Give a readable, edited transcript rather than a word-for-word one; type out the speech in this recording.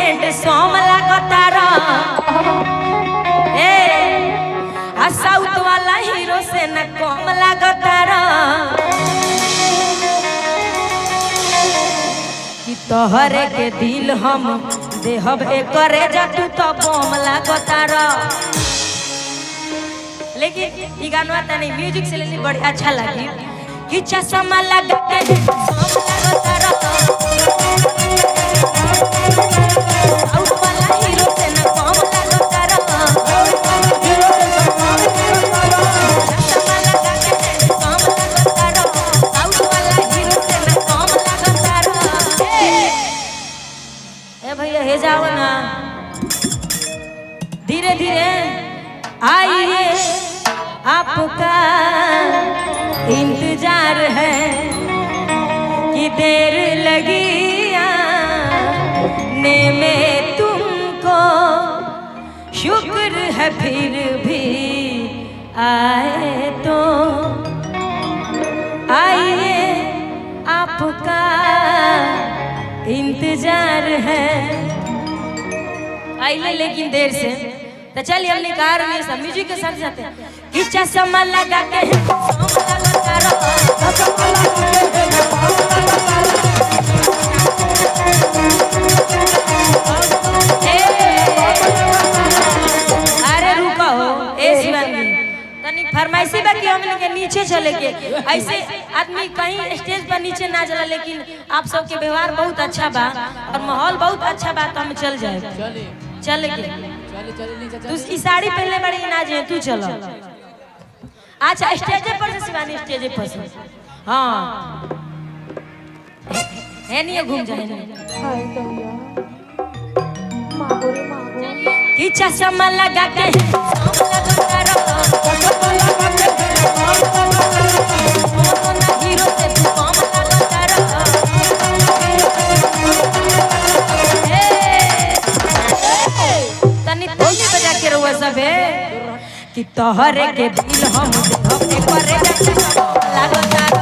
Hand सोम लागतारा ए आ south वाला hero से न कम लागतारा कि तोहरे के दिल हम देहब करे जा तू तो बम लागतारा। लेकिन ई गाना तनी म्यूजिक से लेनी बड़ी अच्छा लगी कि चश्मा लगा के सोम लागतारा साउथ वाला हीरो से न कम लागतारा चश्मा लगा के सोम लागतारा साउथ वाला हीरो से न कम लागतारा। ए भैया हे जाओ ना धीरे धीरे आइए आपका इंतजार है कि देर लगी आने में तुमको शुक्र है फिर भी आए तो आइए आपका इंतजार है। आइए लेकिन देर से तो चलिए हमने कार में सब म्यूजिक के साथ जाते हैं कि चश्मा लगा के अरे रुका हो ए शिवानी तनी फरमाइशी बा कि हमने के नीचे चले के ऐसे आदमी कहीं स्टेज पर नीचे ना चला लेकिन आप सबके व्यवहार बहुत अच्छा बा और माहौल बहुत अच्छा बा तो हम चल जाए चले के तू इस साड़ी पहनले बड़ी ना जे तू चलो अच्छा स्टेज पर से शिवानी स्टेज पर से हां है नहीं घूम जाए हाय दैया मागोरे मागो कि चश्मा लगा के हीरो से तू कम लागतारा तनी तोली बजा के रहुआ सब है कि तोहरे के दिल हम धोखे करे लागतारा